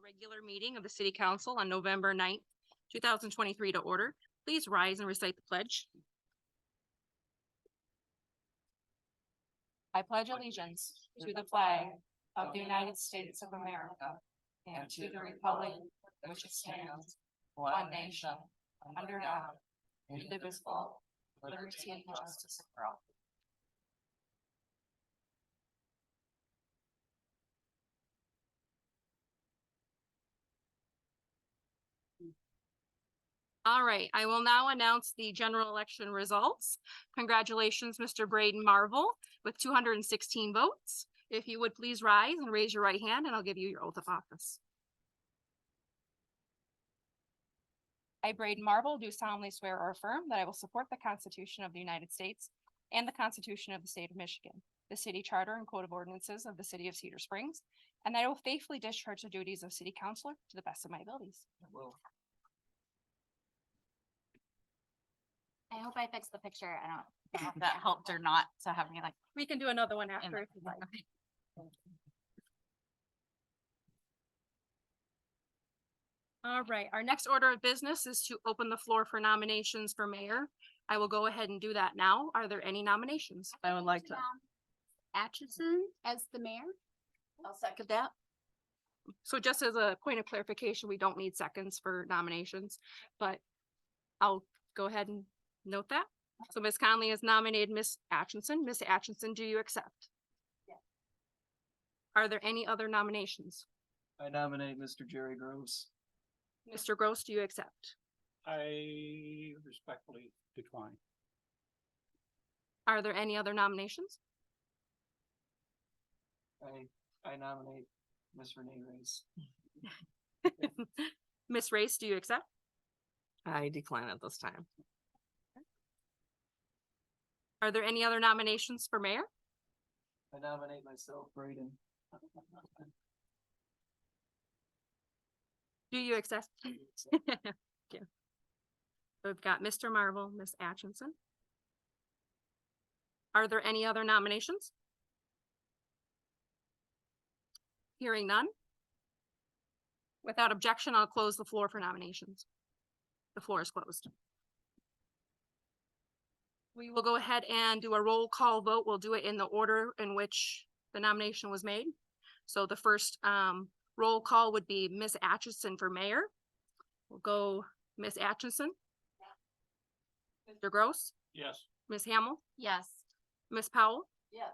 regular meeting of the City Council on November 9th, 2023 to order. Please rise and recite the pledge. I pledge allegiance to the flag of the United States of America and to the republic which stands one nation under God, indivisible, with liberty and justice for all. All right, I will now announce the general election results. Congratulations, Mr. Braden Marvel with 216 votes. If you would please rise and raise your right hand and I'll give you your oath of office. I, Braden Marvel, do solemnly swear or affirm that I will support the Constitution of the United States and the Constitution of the State of Michigan, the City Charter and Code of Ordinances of the City of Cedar Springs, and that I will faithfully discharge the duties of City Councilor to the best of my abilities. I hope I fixed the picture. I don't know if that helped or not to have me like. We can do another one after if you'd like. All right, our next order of business is to open the floor for nominations for mayor. I will go ahead and do that now. Are there any nominations? I would like to. Atchison as the mayor. I'll second that. So just as a point of clarification, we don't need seconds for nominations, but I'll go ahead and note that. So Ms. Conley has nominated Ms. Atchison. Ms. Atchison, do you accept? Yes. Are there any other nominations? I nominate Mr. Jerry Gross. Mr. Gross, do you accept? I respectfully decline. Are there any other nominations? I nominate Miss Renee Race. Ms. Race, do you accept? I decline at this time. Are there any other nominations for mayor? I nominate myself, Braden. Do you accept? Okay. So we've got Mr. Marvel, Ms. Atchison. Are there any other nominations? Hearing none. Without objection, I'll close the floor for nominations. The floor is closed. We will go ahead and do a roll call vote. We'll do it in the order in which the nomination was made. So the first roll call would be Ms. Atchison for mayor. We'll go Ms. Atchison. Mr. Gross. Yes. Ms. Hamel. Yes. Ms. Powell. Yes.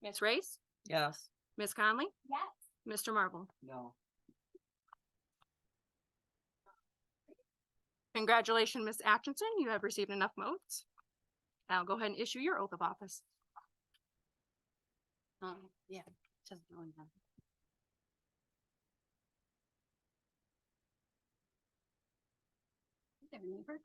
Ms. Race. Yes. Ms. Conley. Yes. Mr. Marvel. No. Congratulations, Ms. Atchison. You have received enough votes. I'll go ahead and issue your oath of office. Yeah. Just knowing that. There, neighbor.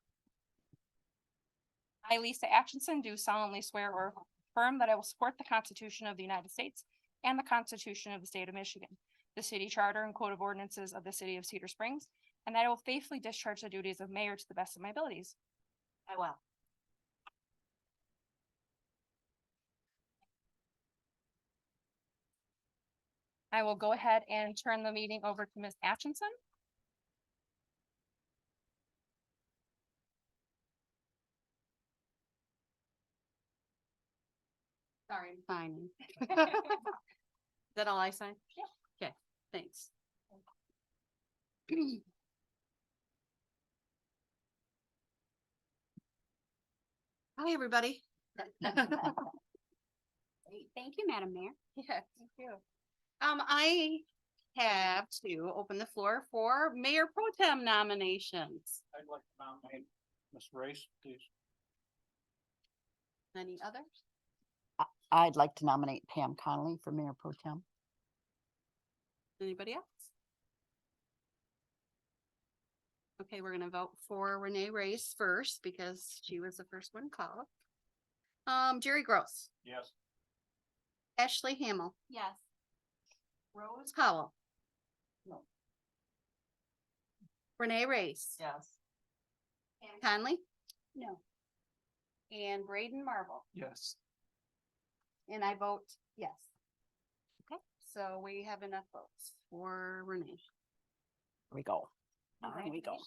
I, Lisa Atchison, do solemnly swear or affirm that I will support the Constitution of the United States and the Constitution of the State of Michigan, the City Charter and Code of Ordinances of the City of Cedar Springs, and that I will faithfully discharge the duties of mayor to the best of my abilities. I will. I will go ahead and turn the meeting over to Ms. Atchison. Sorry, I'm signing. Is that all I sign? Yeah. Okay, thanks. Hi, everybody. Thank you, Madam Mayor. Yeah, thank you. I have to open the floor for Mayor Pro Tem nominations. I'd like to nominate Ms. Race, please. Any others? I'd like to nominate Pam Connolly for Mayor Pro Tem. Anybody else? Okay, we're gonna vote for Renee Race first because she was the first one called. Jerry Gross, Yes. Ashley Hamel, Yes. Rose Howell. No. Renee Race. Yes. Conley? No. And Braden Marvel. Yes. And I vote yes. Okay, so we have enough votes for Renee. Here we go. Here we go.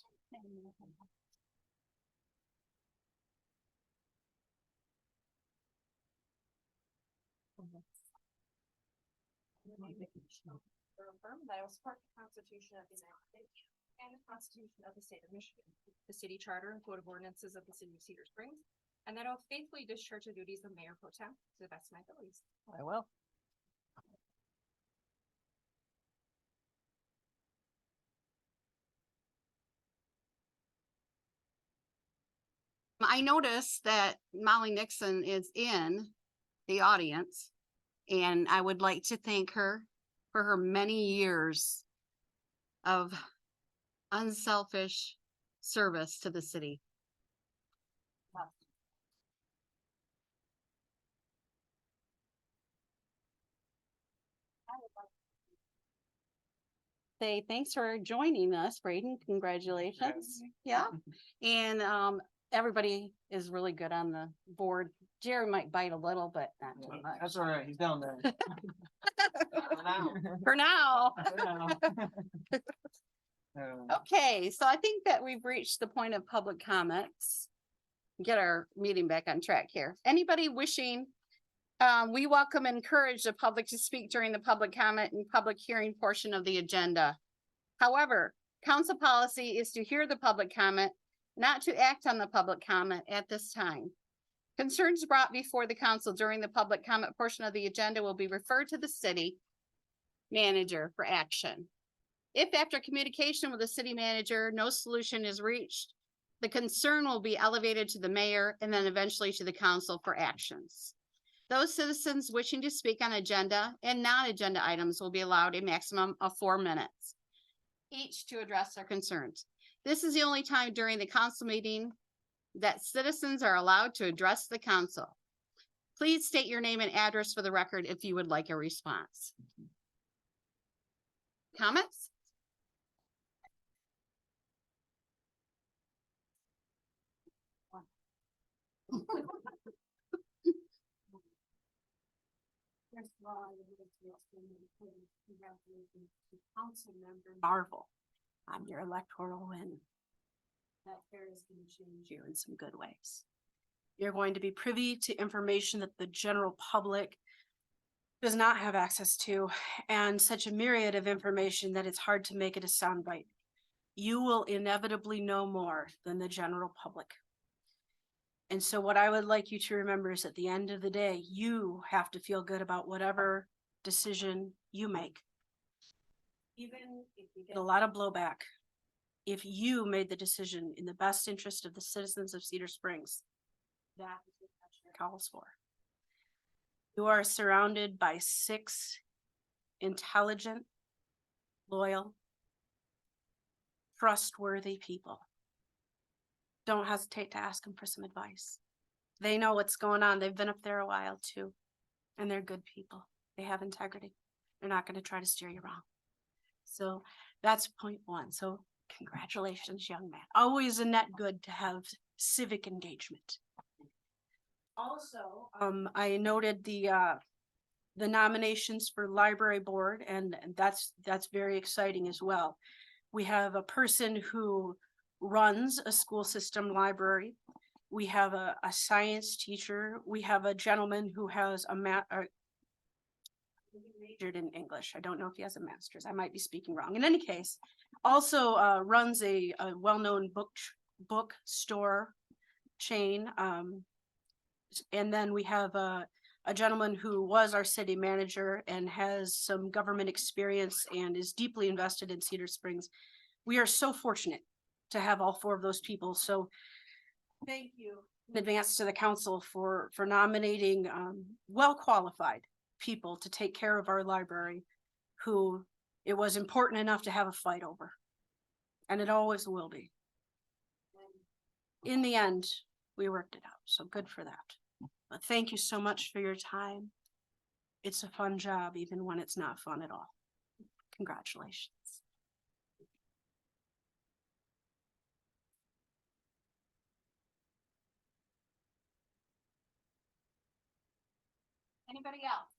Affirm that I will support the Constitution of the United States and the Constitution of the State of Michigan, the city charter and code of ordinances of the city of Cedar Springs, and that I will faithfully discharge the duties of mayor pro tem to the best of my abilities. I will. I noticed that Molly Nixon is in the audience, and I would like to thank her for her many years of unselfish service to the city. Say thanks for joining us, Braden. Congratulations. Yeah. And everybody is really good on the board. Jerry might bite a little, but not too much. That's all right, he's down there. For now. Uh, Okay, so I think that we've reached the point of public comments. Get our meeting back on track here. Anybody wishing, we welcome and encourage the public to speak during the public comment and public hearing portion of the agenda. However, council policy is to hear the public comment, not to act on the public comment at this time. Concerns brought before the council during the public comment portion of the agenda will be referred to the city manager for action. If after communication with the city manager, no solution is reached, the concern will be elevated to the mayor and then eventually to the council for actions. Those citizens wishing to speak on agenda and non-agenda items will be allowed a maximum of 4 minutes each to address their concerns. This is the only time during the council meeting that citizens are allowed to address the council. Please state your name and address for the record if you would like a response. Comments? First of all, I would like to extend my congratulations to council member Marvel on your electoral win. That fair is going to change you in some good ways. You're going to be privy to information that the general public does not have access to, and such a myriad of information that it's hard to make it a soundbite. You will inevitably know more than the general public. And so what I would like you to remember is at the end of the day, you have to feel good about whatever decision you make. Even if you get a lot of blowback, if you made the decision in the best interest of the citizens of Cedar Springs, that is what that calls for. You are surrounded by 6 intelligent, loyal, trustworthy people. Don't hesitate to ask them for some advice. They know what's going on. They've been up there a while too. And they're good people. They have integrity. They're not going to try to steer you wrong. So that's point 1. So congratulations, young man. Always a net good to have civic engagement. Also, I noted the nominations for library board, and that's very exciting as well. We have a person who runs a school system library. We have a science teacher. We have a gentleman who has majored in English. I don't know if he has a master's. I might be speaking wrong. In any case, also runs a well-known bookstore chain. And then we have a gentleman who was our city manager and has some government experience and is deeply invested in Cedar Springs. We are so fortunate to have all 4 of those people. So thank you in advance to the council for nominating well-qualified people to take care of our library, who it was important enough to have a fight over. And it always will be. In the end, we worked it out. So good for that. But thank you so much for your time. It's a fun job, even when it's not fun at all. Congratulations. Anybody else?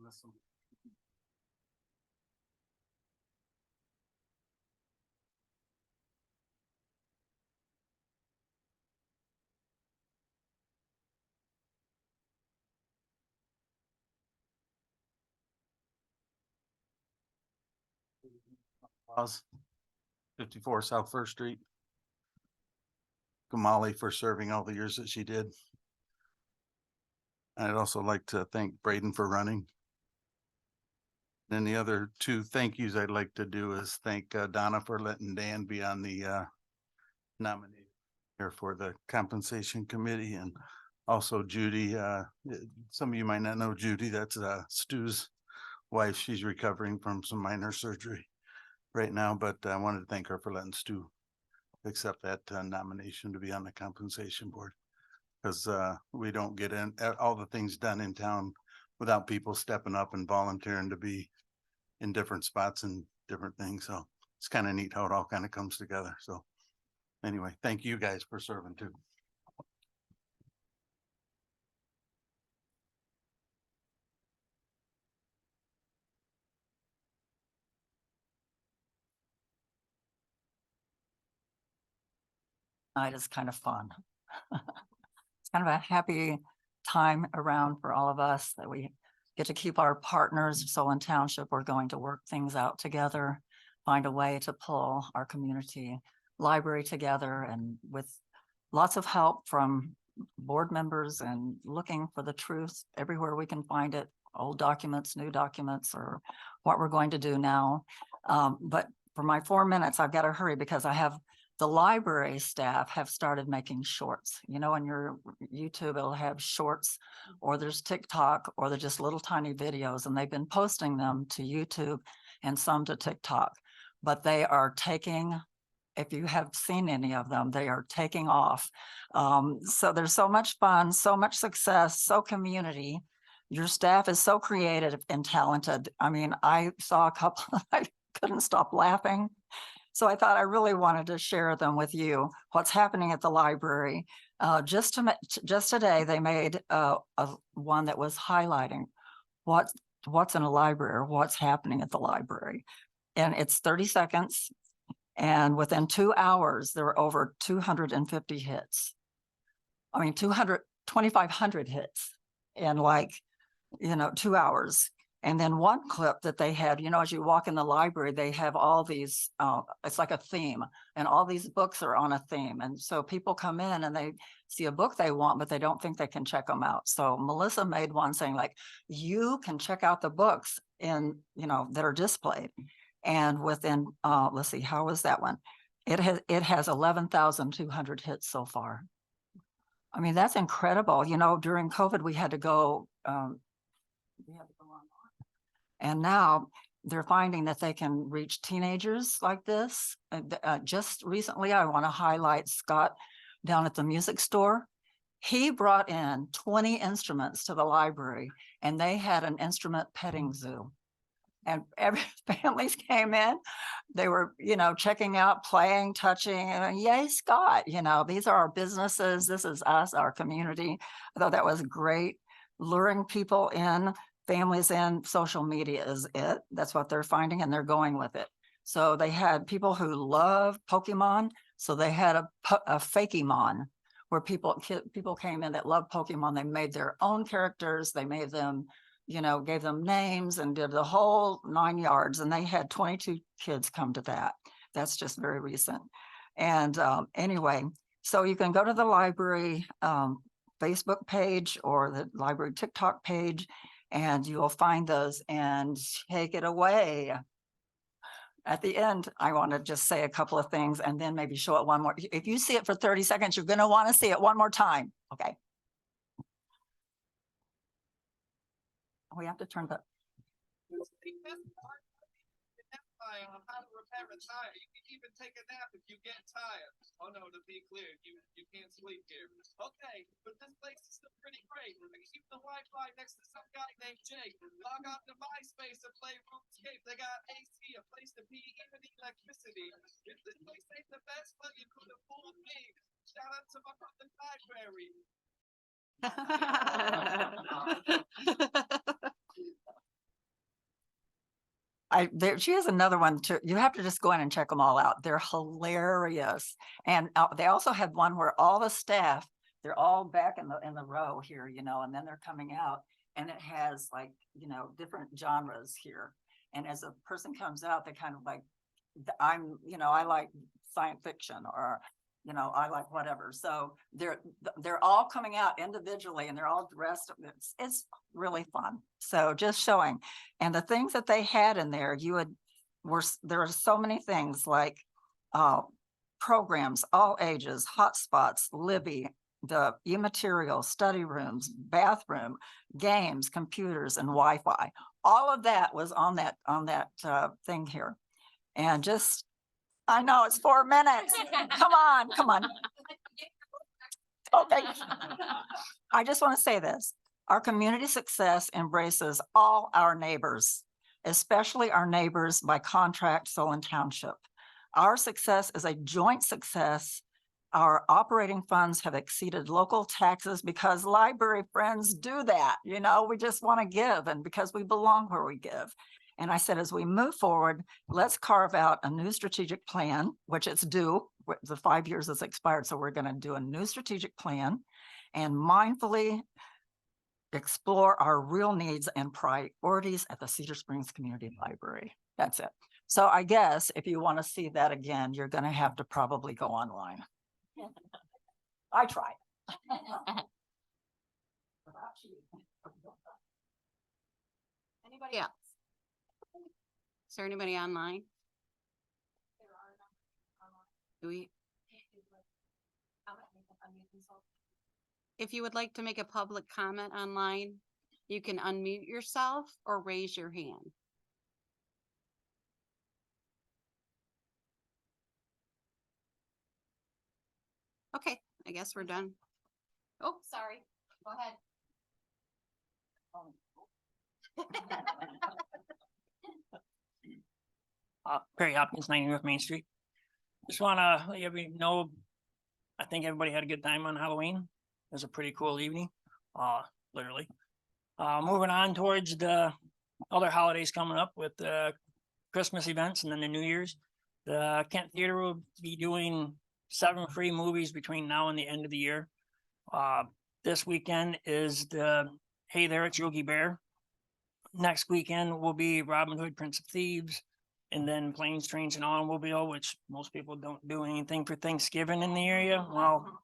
Listen. Pause. 54 South First Street. Kamali for serving all the years that she did. I'd also like to thank Braden for running. Then the other two thank yous I'd like to do is thank Donna for letting Dan be on the nominated here for the compensation committee, and also Judy. Some of you might not know Judy. That's Stu's wife. She's recovering from some minor surgery right now, but I wanted to thank her for letting Stu accept that nomination to be on the compensation board. Because we don't get in all the things done in town without people stepping up and volunteering to be in different spots and different things. So it's kind of neat how it all kind of comes together. So anyway, thank you guys for serving too. Night is kind of fun. It's kind of a happy time around for all of us that we get to keep our partners. Solon Township, we're going to work things out together, find a way to pull our community library together, and with lots of help from board members and looking for the truth everywhere we can find it, old documents, new documents, or what we're going to do now. But for my 4 minutes, I've got to hurry because I have the library staff have started making shorts. You know, on your YouTube, it'll have shorts, or there's TikTok, or they're just little tiny videos, and they've been posting them to YouTube and some to TikTok. But they are taking, if you have seen any of them, they are taking off. So there's so much fun, so much success, so community. Your staff is so creative and talented. I mean, I saw a couple, I couldn't stop laughing. So I thought I really wanted to share them with you, what's happening at the library. Just today, they made one that was highlighting what's in a library, or what's happening at the library. And it's 30 seconds. And within 2 hours, there were over 250 hits. I mean, 2,500 hits in 2 hours. And then one clip that they had, you know, as you walk in the library, they have all these, it's like a theme, and all these books are on a theme. And so people come in and they see a book they want, but they don't think they can check them out. So Melissa made one saying like, you can check out the books that are displayed. And within, let's see, how was that one? It has 11,200 hits so far. I mean, that's incredible. You know, during COVID, we had to go online. And now they're finding that they can reach teenagers like this. Just recently, I want to highlight Scott down at the music store. He brought in 20 instruments to the library, and they had an instrument petting zoo. And every families came in, they were, checking out, playing, touching, and yay, Scott, these are our businesses. This is us, our community. I thought that was great. Luring people in, families in, social media is it. That's what they're finding, and they're going with it. So they had people who love Pokemon. So they had a Fakemon, where people came in that love Pokemon. They made their own characters. They made them, gave them names and did the whole 9 yards. And they had 22 kids come to that. That's just very recent. And anyway, so you can go to the library Facebook page or the library TikTok page, and you will find those, and take it away. At the end, I want to just say a couple of things and then maybe show it one more. If you see it for 30 seconds, you're going to want to see it one more time. Okay. We have to turn the. How to repair a tire. You can even take a nap if you get tired. Oh no, to be clear, you can't sleep here. Okay, but this place is still pretty great. I can keep the Wi-Fi next to some guy named Jake. Log on to MySpace and play RuneScape. They got AC, a place to pee, even electricity. If this place ain't the best, well, you could have fooled me. Shout out to my brother library. she has another one too. You have to just go in and check them all out. They're hilarious. And they also had one where all the staff, they're all back in the row here, you know, and then they're coming out and it has like, you know, different genres here. And as a person comes out, they kind of like, you know, I like science fiction or, you know, I like whatever. So they're all coming out individually and they're all dressed. It's really fun. So just showing. And the things that they had in there, there are so many things like programs, all ages, hotspots, Libby, the e-material, study rooms, bathroom, games, computers, and Wi-Fi. All of that was on that thing here. And just, I know it's 4 minutes. Come on, come on. Okay. I just want to say this. Our community success embraces all our neighbors, especially our neighbors by contract, Solon Township. Our success is a joint success. Our operating funds have exceeded local taxes because library friends do that. You know, we just want to give and because we belong where we give. And I said, as we move forward, let's carve out a new strategic plan, which it's due. The 5 years has expired. So we're going to do a new strategic plan and mindfully explore our real needs and priorities at the Cedar Springs Community Library. That's it. So I guess if you want to see that again, you're going to have to probably go online. I tried. Anybody else? Is there anybody online? Do we? If you would like to make a public comment online, you can unmute yourself or raise your hand. Okay, I guess we're done. Oh, sorry. Go ahead. Perry Hopkins, 90 North Main Street. Just wanna let everybody know, I think everybody had a good time on Halloween. It was a pretty cool evening, literally. Moving on towards the other holidays coming up with the Christmas events and then the New Year's. The Kent Theater will be doing 7 free movies between now and the end of the year. This weekend is the Hey There, It's Yogi Bear. Next weekend will be Robin Hood, Prince of Thieves, and then Planes, Trains, and Automobile, which most people don't do anything for Thanksgiving in the area. Well,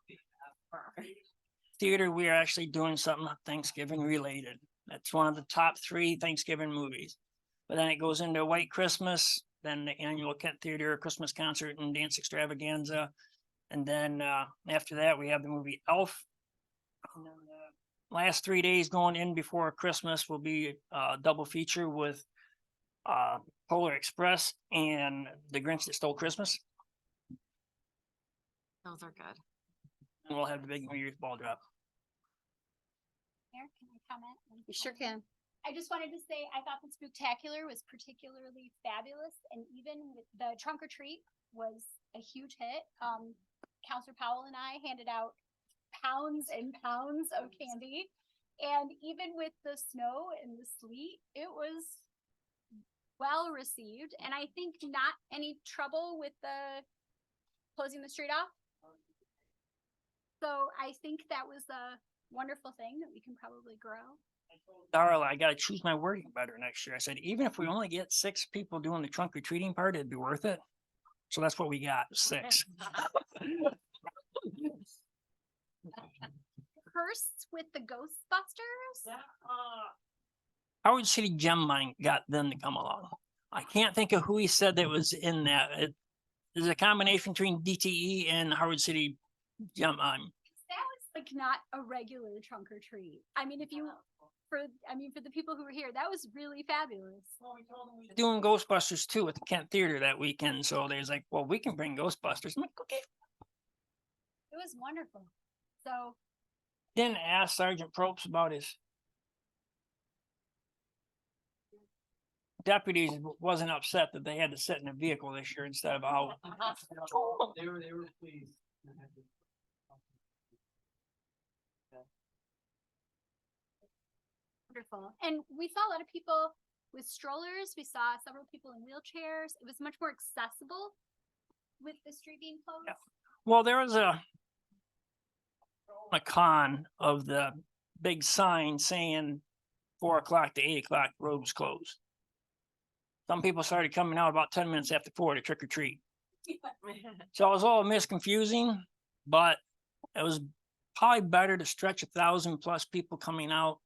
theater, we are actually doing something Thanksgiving related. That's one of the top 3 Thanksgiving movies. But then it goes into White Christmas, then the annual Kent Theater Christmas concert and dance extravaganza. And then after that, we have the movie Elf. And then the last 3 days going in before Christmas will be a double feature with Polar Express and The Grinch That Stole Christmas. Those are good. And we'll have the big New Year's ball drop. Mayor, can I comment? You sure can. I just wanted to say, I thought the Spooktacular was particularly fabulous, and even with the trunk or treat was a huge hit. Counselor Powell and I handed out pounds and pounds of candy. And even with the snow and the sleet, it was well received. And I think not any trouble with the closing the street off. So I think that was a wonderful thing that we can probably grow. Darla, I gotta choose my wording better next year. I said, even if we only get 6 people doing the trunk or treating part, it'd be worth it. So that's what we got, 6. First with the Ghostbusters. Howard City Gem Mine got them to come along. I can't think of who he said that was in that. There's a combination between DTE and Howard City Gem Mine. That was like not a regular trunk or treat. I mean, for the people who were here, that was really fabulous. Doing Ghostbusters too at the Kent Theater that weekend. So there's like, well, we can bring Ghostbusters. I'm like, okay. It was wonderful. So Didn't ask Sergeant Probst about his deputies wasn't upset that they had to sit in a vehicle this year instead of out. They were pleased. wonderful. And we saw a lot of people with strollers. We saw several people in wheelchairs. It was much more accessible with the street being closed. Yeah. Well, there was a con of the big sign saying 4 o'clock to 8 o'clock, road was closed. Some people started coming out about 10 minutes after 4 to trick or treat. So it was all misconfusing, but it was probably better to stretch 1,000+ people coming out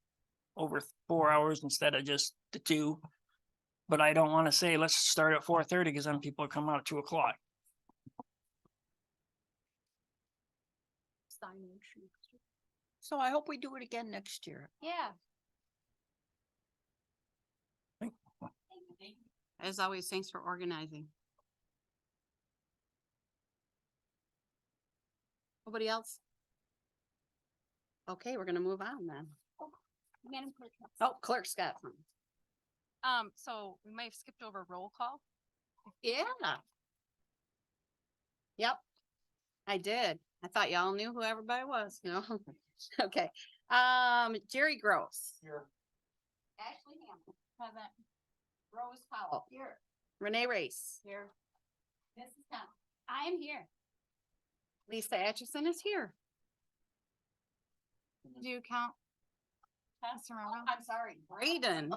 over 4 hours instead of just the 2. But I don't want to say, let's start at 4:30 because then people are coming out at 2 o'clock. So I hope we do it again next year. Yeah. As always, thanks for organizing. Nobody else? Okay, we're gonna move on then. Madam Clerk. Oh, clerk's got some. So we might have skipped over roll call. Yeah. Yep. I did. I thought y'all knew who everybody was, you know? Okay. Jerry Gross. Here. Ashley Hamel. Present. Rose Powell. Here. Renee Race. Here. Mrs. Town. I am here. Lisa Atchison is here. Do you count? Pass around. I'm sorry, Braden.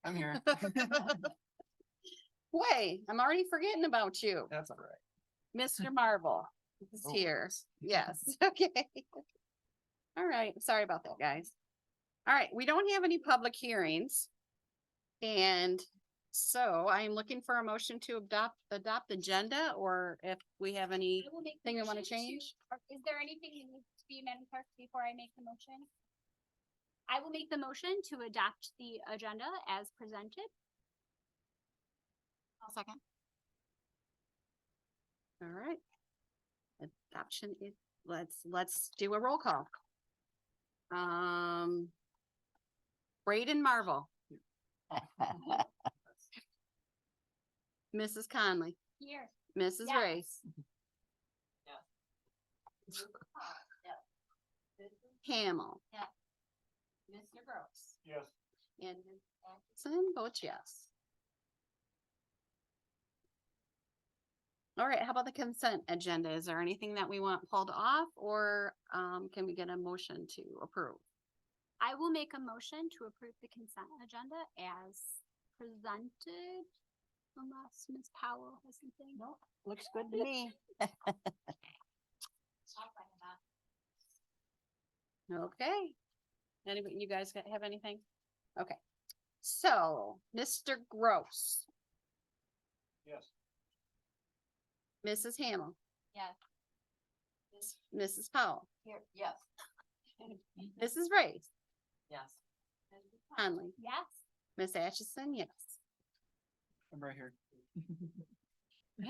I'm here. Wait, I'm already forgetting about you. That's all right. Mr. Marvel is Oh. here. Yes, okay. All right, sorry about that, guys. All right, we don't have any public hearings. And so I'm looking for a motion to adopt agenda, or if we have any, I will make the Thing you wanna motion to- change? or is there anything that needs to be, Madam Clerk, before I make the motion? I will make the motion to adopt the agenda as presented. I'll second. all right. Adoption is, let's do a roll call. Braden Marvel, Mrs. Conley, Here. Mrs. Yes. Race. Hamel. Yeah. Mr. Gross. Yes. And Ms. Atkinson votes yes. All right, how about the consent agenda? Is there anything that we want pulled off, or can we get a motion to approve? I will make a motion to approve the consent agenda as presented. Unless Ms. Powell has something. Nope, looks good to me. Okay. Anybody, you guys have anything? Okay. So, Mr. Gross, Yes. Mrs. Hamel, Yes. Mrs. Powell, Here, yes. Mrs. Race, Yes. Conley, Yes. Miss Atchison, yes. I'm right here.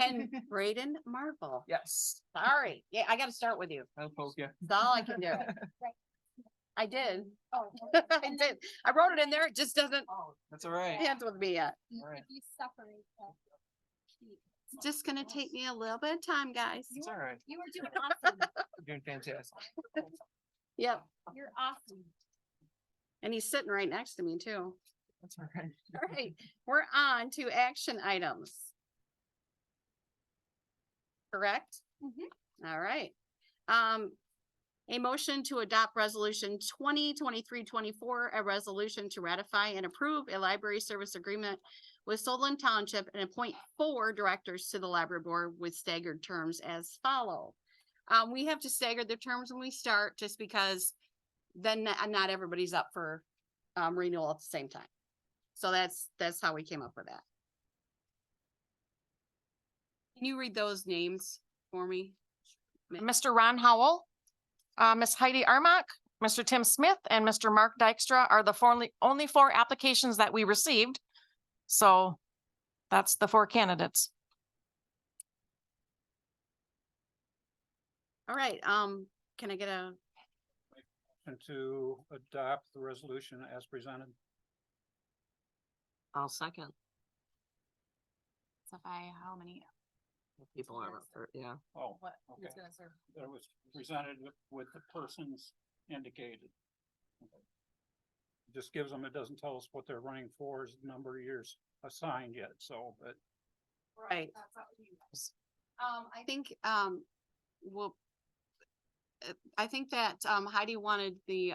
And Braden Marvel. Yes. Sorry. Yeah, I gotta start with you. I'll poke you. That's all I can do. I did. Oh. I did. I wrote it in there. It just doesn't That's all right. hands with me yet. All right. If you separate that. It's just gonna take me a little bit of time, guys. It's all right. You are doing awesome. You're doing fantastic. Yep. You're awesome. And he's sitting right next to me too. That's all right. All right, we're on to action items. Correct? All right. A motion to adopt resolution 2023-24, a resolution to ratify and approve a library service agreement with Solon Township and appoint 4 directors to the library board with staggered terms as follow. We have to stagger the terms when we start, just because then not everybody's up for renewal at the same time. So that's how we came up with that. Can you read those names for me? Mr. Ron Howell, Miss Heidi Armock, Mr. Tim Smith, and Mr. Mark Dykstra are the only 4 applications that we received. So that's the 4 candidates. All right, can I get a, And to adopt the resolution as presented. I'll second. So if how many? People are, yeah. Oh, What? okay. That was presented with the persons indicated. just gives them, it doesn't tell us what they're running for, is the number of years assigned yet, so, but Right. I think, well, I think that, Heidi wanted the,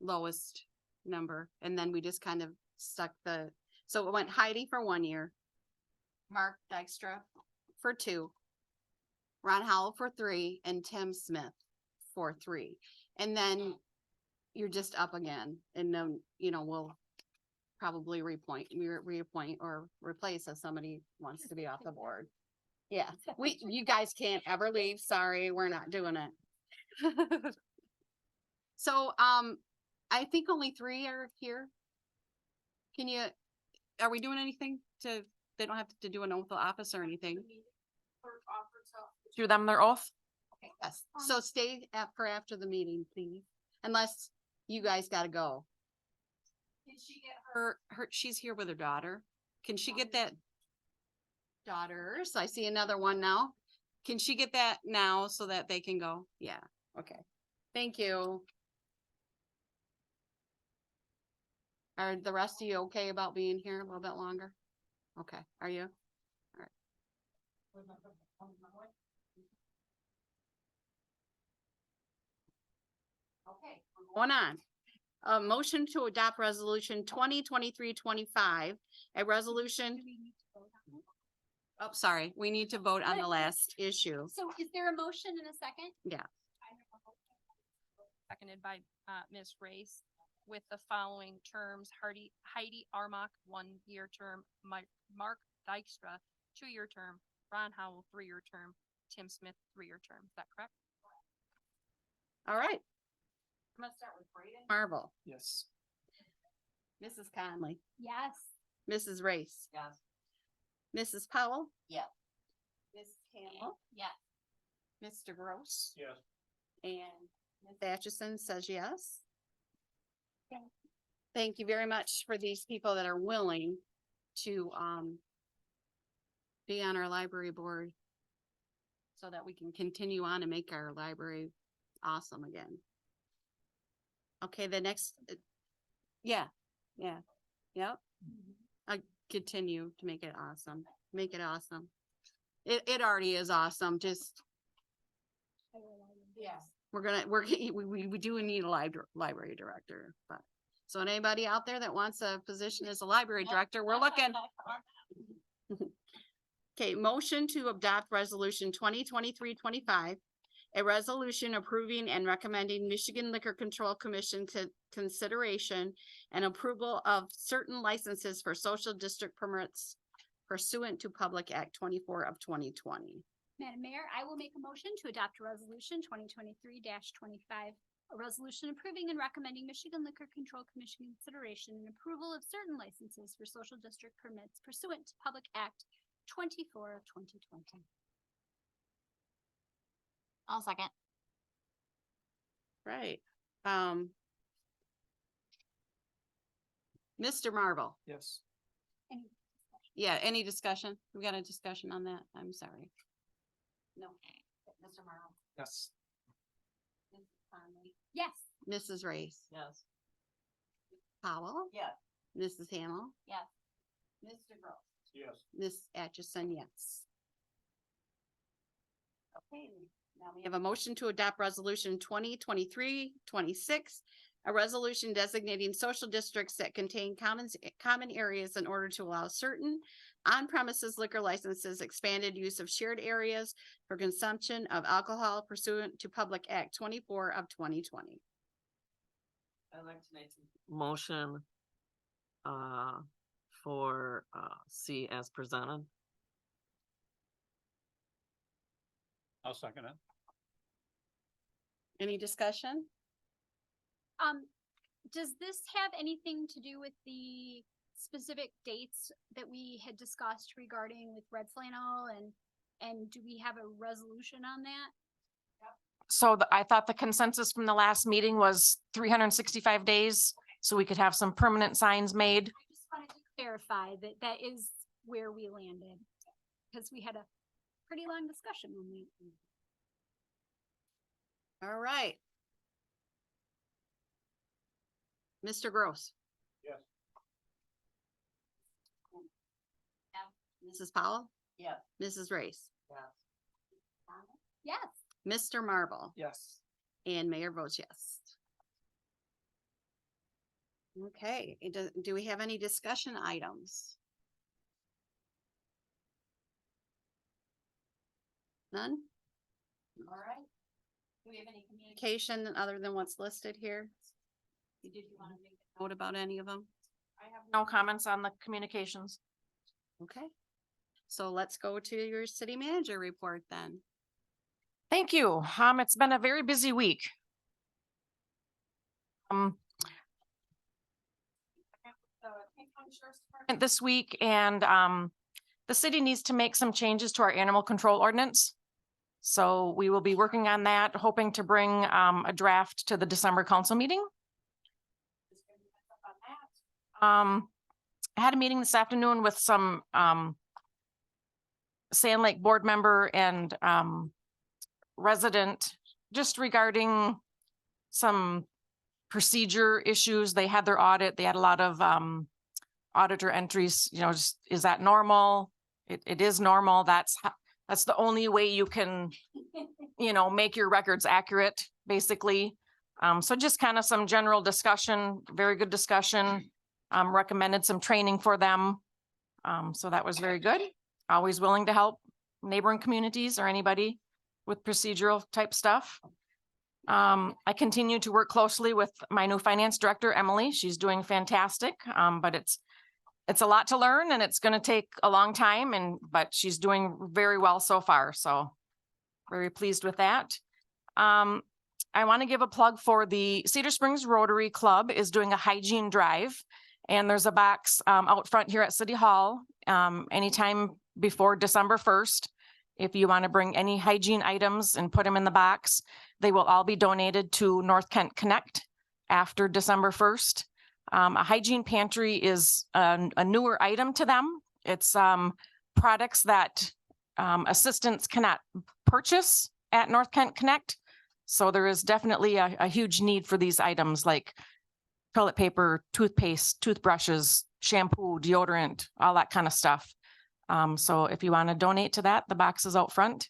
lowest number, and then we just kind of stuck so it went Heidi for 1 year, Mark Dykstra for 2, Ron Howell for 3, and Tim Smith for 3. And then you're just up again, and then, we'll probably reappoint or replace if somebody wants to be off the board. Yeah, you guys can't ever leave. Sorry, we're not doing it. So, I think only 3 are here. Are we doing anything they don't have to do an oath of office or anything? Do them their oath? Yes, so stay for after the meeting, please, unless you guys gotta go. Can she get she's here with her daughter. Can she get that? Daughters, I see another one now. Can she get that now so that they can go? Yeah, okay. Thank you. Are the rest of you okay about being here a little bit longer? Okay, are you? All right. Okay, going on. A motion to adopt resolution 2023-25, a resolution. Oh, sorry, we need to vote on the last issue. So is there a motion in a second? Yeah. Seconded by, Ms. Race with the following terms: Heidi Armack, 1-year term, Mark Dykstra, 2-year term, Ron Howell, 3-year term, Tim Smith, 3-year term. Is that correct? All right. I'm gonna start with Braden Marvel, yes. Mrs. Conley, Yes. Mrs. Race, Yes. Mrs. Powell. Yeah. Mrs. Campbell, Yes. Mr. Gross, Yes. and Ms. Atchison says yes. Thank you very much for these people that are willing to, be on our library board so that we can continue on and make our library awesome again. Okay, the next, yep. I continue to make it awesome. It already is awesome, just. Yes. We do need a library director, but, so anybody out there that wants a position as a library director, we're looking. Okay, motion to adopt resolution 2023-25, a resolution approving and recommending Michigan Liquor Control Commission consideration and approval of certain licenses for social district permits pursuant to Public Act 24 of 2020. Madam Mayor, I will make a motion to adopt resolution 2023-25, a resolution approving and recommending Michigan Liquor Control Commission consideration and approval of certain licenses for social district permits pursuant to Public Act 24 of 2020. I'll second. Right. Mr. Marvel. Yes. Any Yeah, any discussion? We got a discussion on that? I'm sorry. No. Mr. Marvel. Yes. Mrs. Conley. Yes. Mrs. Race. Yes. Powell. Yeah. Mrs. Hamel. Yes. Mr. Gross. Yes. Ms. Atchison, yes. Okay, now we have a motion to adopt resolution 2023-26, a resolution designating social districts that contain common areas in order to allow certain on-premises liquor licenses, expanded use of shared areas for consumption of alcohol pursuant to Public Act 24 of 2020. I'd like to make motion for C as presented. I'll second it. Any discussion? Does this have anything to do with the specific dates that we had discussed regarding with Red Flannel and do we have a resolution on that? So I thought the consensus from the last meeting was 365 days, so we could have some permanent signs made. I just wanted to clarify that that is where we landed, because we had a pretty long discussion when we. All right. Mr. Gross. Yes. Mrs. Powell, Yes. Mrs. Race, Yes. Mr. Marvel, Yes. and Mayor votes yes. Okay, do we have any discussion items? None? All right. Do we have any communication other than what's listed here? Did you want to make a note about any of them? I have no comments on the communications. Okay. So let's go to your city manager report then. Thank you. It's been a very busy week. This week and the city needs to make some changes to our animal control ordinance. So we will be working on that, hoping to bring a draft to the December council meeting. I had a meeting this afternoon with some Sand Lake board member and resident just regarding some procedure issues. They had their audit. They had a lot of auditor entries, you know, just, is that normal? It is normal. That's the only way you can, you know, make your records accurate, basically. So just kind of some general discussion, very good discussion. Recommended some training for them. So that was very good. Always willing to help neighboring communities or anybody with procedural type stuff. I continue to work closely with my new finance director, Emily. She's doing fantastic. But it's a lot to learn and it's going to take a long time but she's doing very well so far. So very pleased with that. I want to give a plug for the Cedar Springs Rotary Club is doing a hygiene drive. And there's a box out front here at City Hall anytime before December 1st. If you want to bring any hygiene items and put them in the box, they will all be donated to North Kent Connect after December 1st. A hygiene pantry is a newer item to them. It's products that assistants cannot purchase at North Kent Connect. So there is definitely a huge need for these items like toilet paper, toothpaste, toothbrushes, shampoo, deodorant, all that kind of stuff. So if you want to donate to that, the box is out front.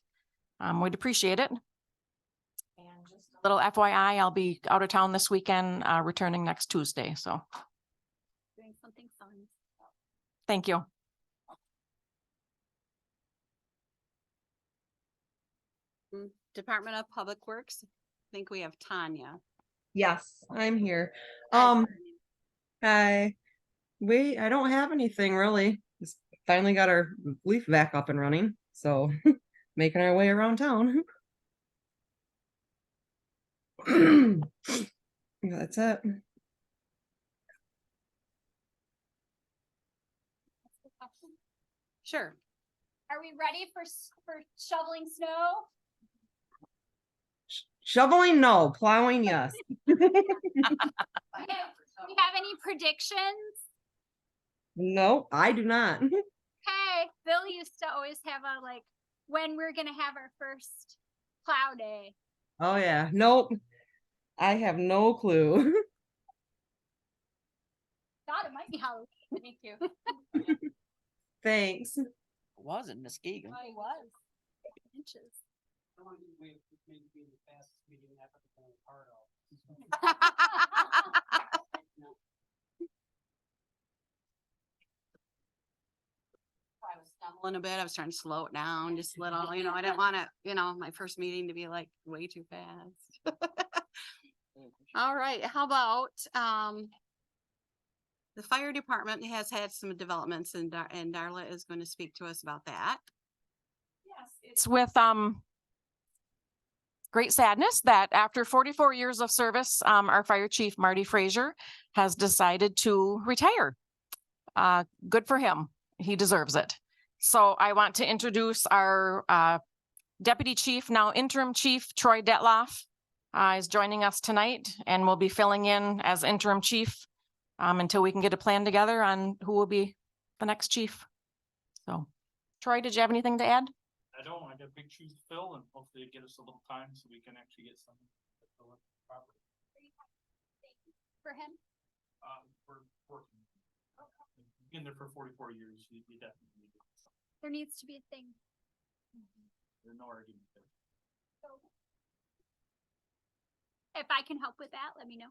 We'd appreciate it. And just a little FYI, I'll be out of town this weekend, returning next Tuesday. So Doing something fun. thank you. Department of Public Works. I think we have Tanya. Yes, I'm here. Hi, Hi. I don't have anything really. Just finally got our leaf vac up and running, so making our way around town. That's it. Sure. Are we ready for shoveling snow? Shoveling, no. Plowing, yes. Do you have any predictions? No, I do not. Hey, Bill used to always have a when we're gonna have our first plow day. Oh yeah, nope. I have no clue. Thought it might be Halloween. Thank you. Thanks. It wasn't Muskegon. Oh, he was. Inches. I was stumbling a bit. I was trying to slow it down just a little, I didn't want to, my first meeting to be like way too fast. All right, how about, the fire department has had some developments and Darla is going to speak to us about that. Yes, it's with great sadness that after 44 years of service, our fire chief, Marty Frazier, has decided to retire. Good for him. He deserves it. So I want to introduce our deputy chief, now interim chief, Troy Detloff, is joining us tonight and will be filling in as interim chief until we can get a plan together on who will be the next chief. So Troy, did you have anything to add? I don't, I got big shoes to fill and hopefully it get us a little time so we can actually get some. For him? We're working. Been there for 44 years, you definitely need it. There needs to be a thing. There's no argument there. So if I can help with that, let me know.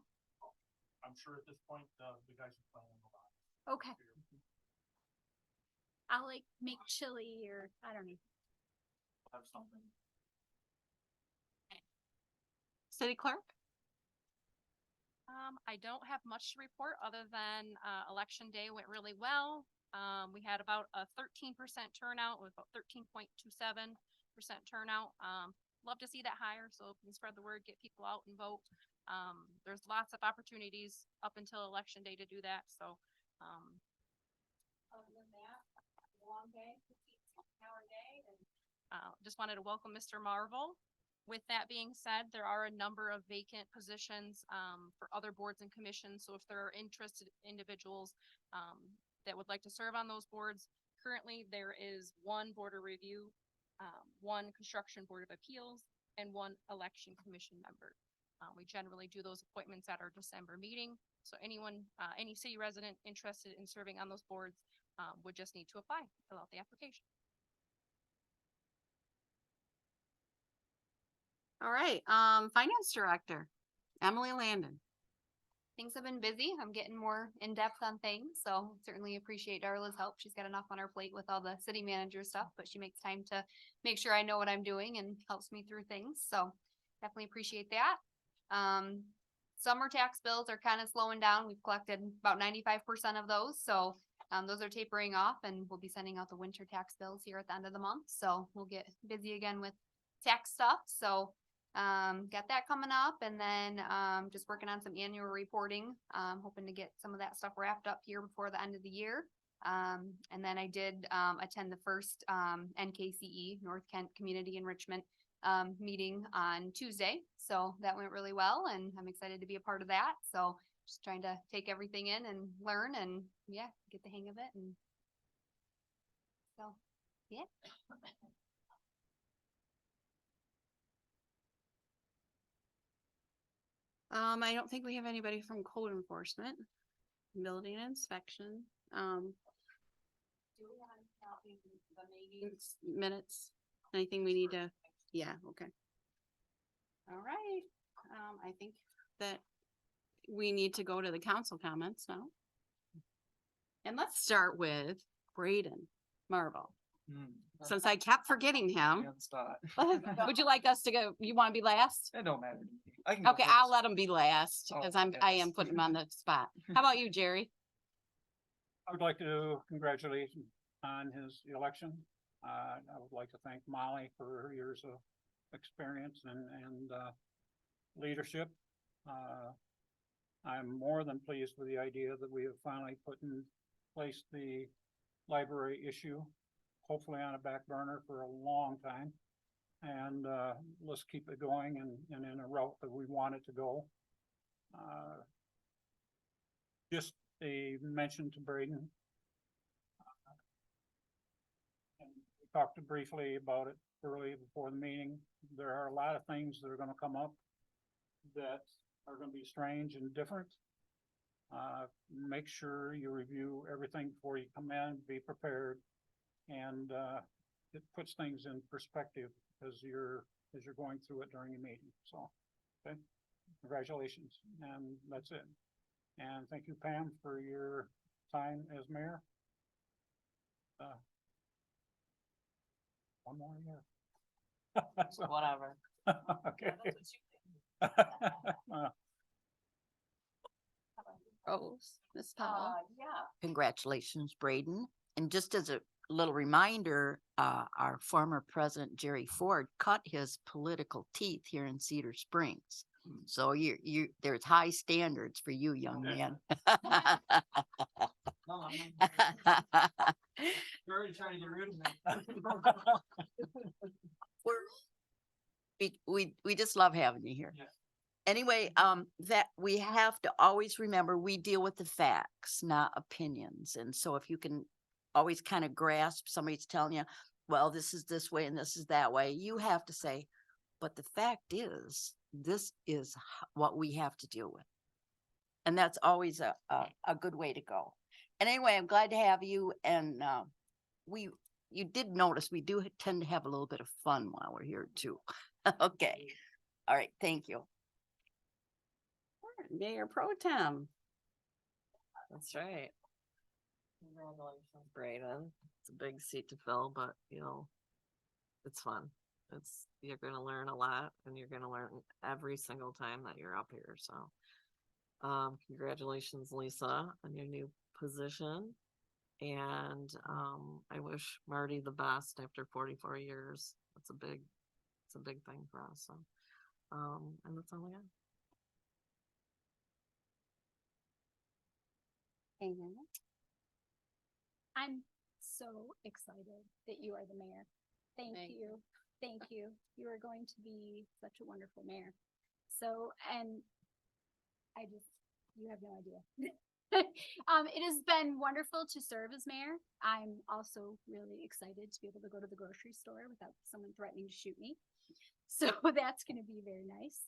I'm sure at this point, the guys are planning a lot. Okay. I'll like make chili or I don't know. Have something. City clerk? I don't have much to report other than, election day went really well. We had about a 13% turnout with about 13.27% turnout. Love to see that higher, so we can spread the word, get people out and vote. There's lots of opportunities up until election day to do that, so, other than that, a long day, 15-hour day, and just wanted to welcome Mr. Marvel. With that being said, there are a number of vacant positions for other boards and commissions. So if there are interested individuals that would like to serve on those boards, currently there is one border review, one construction board of appeals, and one election commission member. We generally do those appointments at our December meeting. So anyone, any city resident interested in serving on those boards would just need to apply, fill out the application. All right, finance director, Emily Landon. Things have been busy. I'm getting more in depth on things, so certainly appreciate Darla's help. She's got enough on her plate with all the city manager stuff, but she makes time to make sure I know what I'm doing and helps me through things. So definitely appreciate that. Summer tax bills are kind of slowing down. We've collected about 95% of those, so those are tapering off, and we'll be sending out the winter tax bills here at the end of the month. So we'll get busy again with tax stuff. So got that coming up, and then just working on some annual reporting, hoping to get some of that stuff wrapped up here before the end of the year. And then I did attend the first NKCE, North Kent Community Enrichment meeting on Tuesday, so that went really well, and I'm excited to be a part of that. So just trying to take everything in and learn, and yeah, get the hang of it. And so yeah. I don't think we have anybody from code enforcement, building inspection. Do we have any copy of the meetings minutes? Anything we need to? Yeah, okay. All right, I think that we need to go to the council comments now. And let's start with Braden Marvel. Since I kept forgetting him, would you like us to go? You want to be last? It don't matter. to me. I can go Okay, first. I'll let him be last, Oh, because okay. I am putting him on the spot. How about you, Jerry? I would like to congratulate him on his election. I would like to thank Molly for her years of experience and leadership. I'm more than pleased with the idea that we have finally put in place the library issue, hopefully on a back burner for a long time. And let's keep it going and in a route that we want it to go. Just a mention to Braden. And we talked briefly about it early before the meeting. There are a lot of things that are gonna come up that are gonna be strange and different. Make sure you review everything before you come in, be prepared. And it puts things in perspective as you're going through it during the meeting. So, okay, congratulations, and that's it. And thank you, Pam, for your time as mayor. One more year. So, Whatever. okay. Rose, Ms. Powell. Yeah. Congratulations, Braden. And just as a little reminder, our former president, Jerry Ford, cut his political teeth here in Cedar Springs. So there's high standards for you, young man. You're already trying to get rid of me. We just love having you here. Yeah. Anyway, that we have to always remember, we deal with the facts, not opinions. And so if you can always kind of grasp somebody's telling you, well, this is this way and this is that way, you have to say, but the fact is, this is what we have to deal with. And that's always a good way to go. And anyway, I'm glad to have you. And you did notice we do tend to have a little bit of fun while we're here too. Okay. All right. Thank you. Mayor Pro Tem. That's right. Congratulations, Brayden. It's a big seat to fill, but you know, it's fun. You're gonna learn a lot and you're gonna learn every single time that you're up here, so. Congratulations, Lisa, on your new position. And, I wish Marty the best after 44 years. It's a big thing for us, so. And that's all I got. Amen. I'm so excited that you are the mayor. Thank you. Thank you. You are going to be such a wonderful mayor. So, and you have no idea. It has been wonderful to serve as mayor. I'm also really excited to be able to go to the grocery store without someone threatening to shoot me. So that's going to be very nice.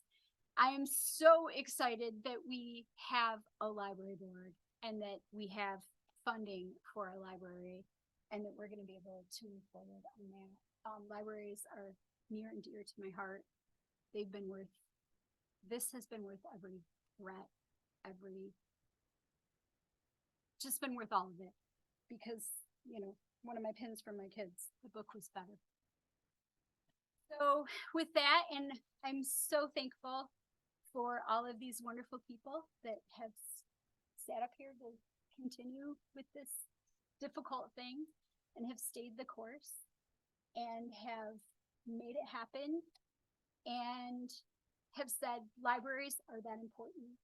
I am so excited that we have a library board and that we have funding for our library and that we're going to be able to move forward on that. Libraries are near and dear to my heart. This has been worth every threat, just been worth all of it because, you know, one of my pins for my kids, the book was better. So with that, and I'm so thankful for all of these wonderful people that have sat up here to continue with this difficult thing and have stayed the course and have made it happen and have said libraries are that important.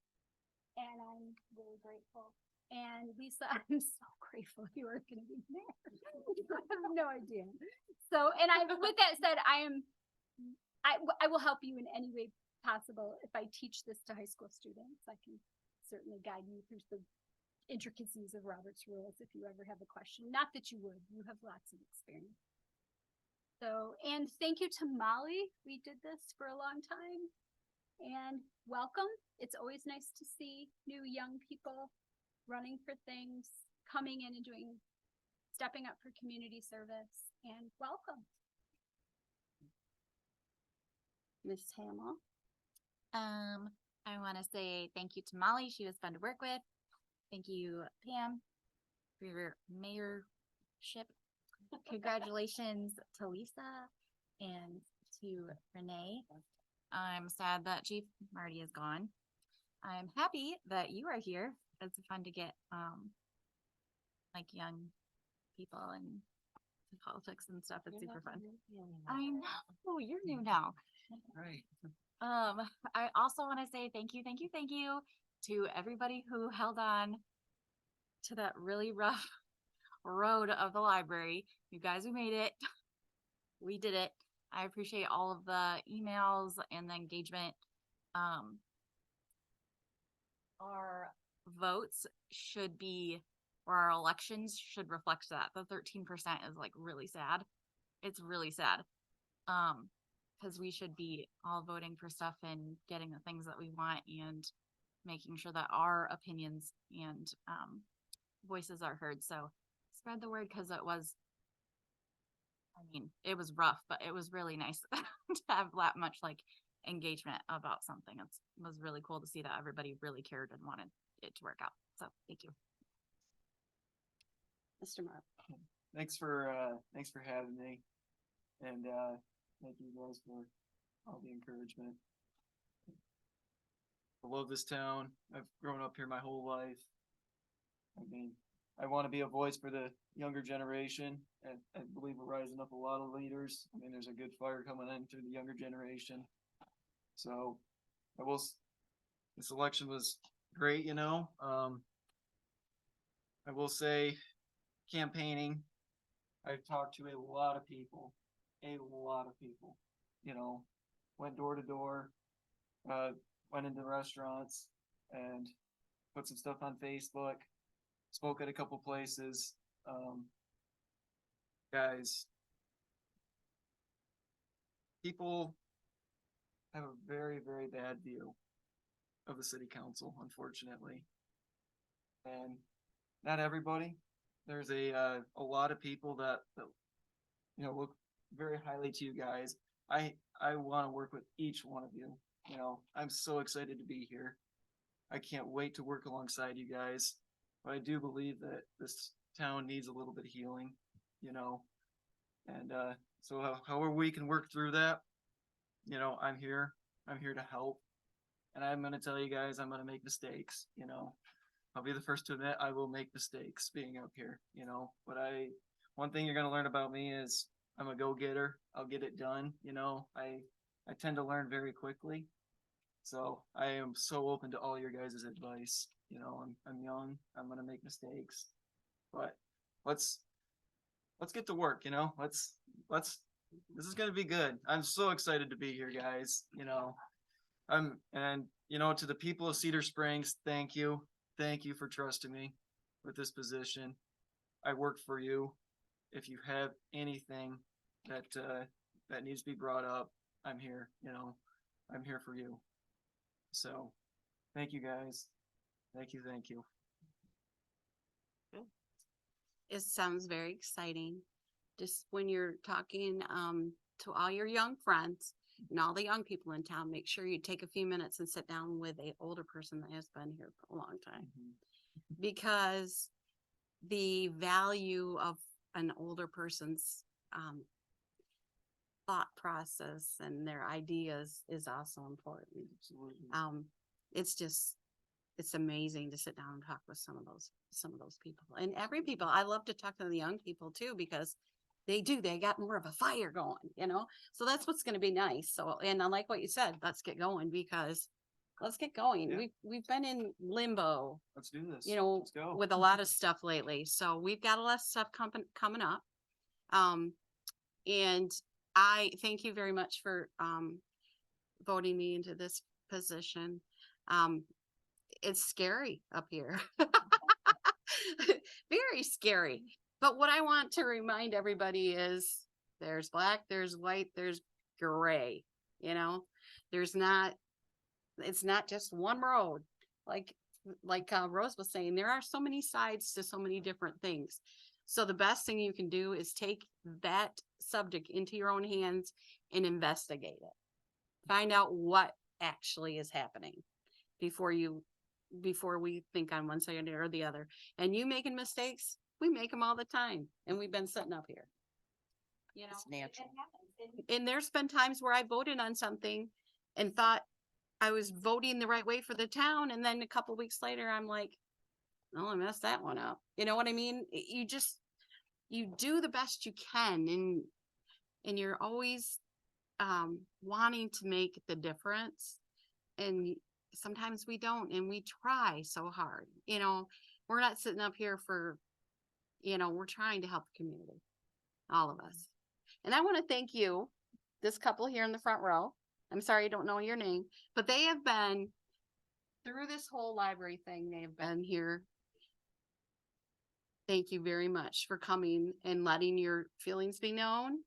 And I'm really grateful. And Lisa, I'm so grateful you are going to be there. I have no idea. So, and with that said, I will help you in any way possible. If I teach this to high school students, I can certainly guide you through the intricacies of Robert's rules if you ever have a question. Not that you would, you have lots of experience. So, and thank you to Molly. We did this for a long time. And welcome. It's always nice to see new young people running for things, coming in and stepping up for community service, and welcome. Miss Hamill. I want to say thank you to Molly. She was fun to work with. Thank you, Pam, for your mayorship. Congratulations to Lisa and to Renee. I'm sad that Chief Marty is gone. I'm happy that you are here. It's fun to get like young people and politics and stuff. It's super fun. I know you're new now. Right. I also want to say thank you to everybody who held on to that really rough road of the library. You guys who made it. We did it. I appreciate all of the emails and the engagement. Our votes should be, or our elections should reflect that. The 13% is like really sad. It's really sad. Because we should be all voting for stuff and getting the things that we want and making sure that our opinions and voices are heard. So spread the word, because it was rough, but it was really nice to have that much like engagement about something. It was really cool to see that everybody really cared and wanted it to work out. So thank you. Mr. Mark. Thanks for having me. And thank you guys for all the encouragement. I love this town. I've grown up here my whole life. I mean, I want to be a voice for the younger generation, and I believe we're rising up a lot of leaders. I mean, there's a good fire coming in through the younger generation. So this election was great, you know. I will say, campaigning, I've talked to a lot of people, you know, went door to door, went into restaurants and put some stuff on Facebook, spoke at a couple places. Guys, people have a very, very bad view of the city council, unfortunately. And not everybody, there's a lot of people that, you know, look very highly to you guys. I want to work with each one of you. You know, I'm so excited to be here. I can't wait to work alongside you guys. But I do believe that this town needs a little bit of healing, you know. And so however we can work through that, you know, I'm here. I'm here to help. And I'm gonna tell you guys, I'm gonna make mistakes, you know. I'll be the first to admit I will make mistakes being up here, you know. But one thing you're gonna learn about me is I'm a go-getter. I'll get it done, you know. I tend to learn very quickly. So I am so open to all your guys' advice. You know, I'm young. I'm gonna make mistakes, but let's get to work. You know, let's. This is gonna be good. I'm so excited to be here, guys. You know, and you know, to the people of Cedar Springs, thank you for trusting me with this position. I work for you. If you have anything that needs to be brought up, I'm here. You know, I'm here for you. So, thank you guys. Thank you. It sounds very exciting. Just when you're talking to all your young friends and all the young people in town, make sure you take a few minutes and sit down with a older person that has been here for a long time. Because the value of an older person's thought process and their ideas is also important. Absolutely. It's amazing to sit down and talk with some of those people, and every people. I love to talk to the young people too, because they got more of a fire going, you know. So that's what's going to be nice. So, and I like what you said, let's get going, because let's get going. Yeah. We've been in limbo, Let's do this. you know, Let's go. with a lot of stuff lately. So we've got a lot of stuff coming up. And I thank you very much for voting me into this position. It's scary up here. Very scary. But what I want to remind everybody is there's black, there's white, there's gray, you know. It's not just one road. Like Rose was saying, there are so many sides to so many different things. So the best thing you can do is take that subject into your own hands and investigate it. Find out what actually is happening before we think on one side or the other. And you making mistakes, we make them all the time, and we've been sitting up here. You know, It's natural. it happens. And there's been times where I voted on something and thought I was voting the right way for the town, and then a couple weeks later, I'm like, oh, I messed that one up. You know what I mean? You do the best you can, and you're always wanting to make the difference. And sometimes we don't, and we try so hard. You know, we're not sitting up here for, you know, we're trying to help the community, all of us. And I want to thank you, this couple here in the front row. I'm sorry I don't know your name, but they have been through this whole library thing. They have been here. Thank you very much for coming and letting your feelings be known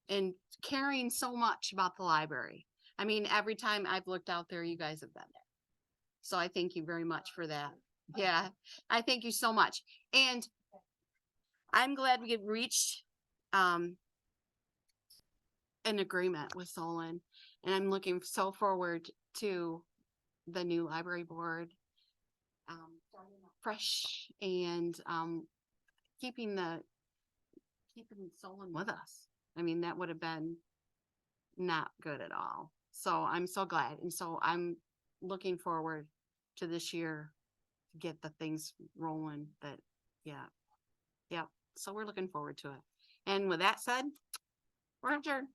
and caring so much about the library. I mean, every time I've looked out there, you guys have been there. So I thank you very much for that. Yeah, I thank you so much. And I'm glad we have reached an agreement with Solon, and I'm looking so forward to the new library board starting out fresh and keeping Solon with us. I mean, that would have been not good at all. So I'm so glad. And so I'm looking forward to this year to get the things rolling yeah. So we're looking forward to it. And with that said, we're adjourned.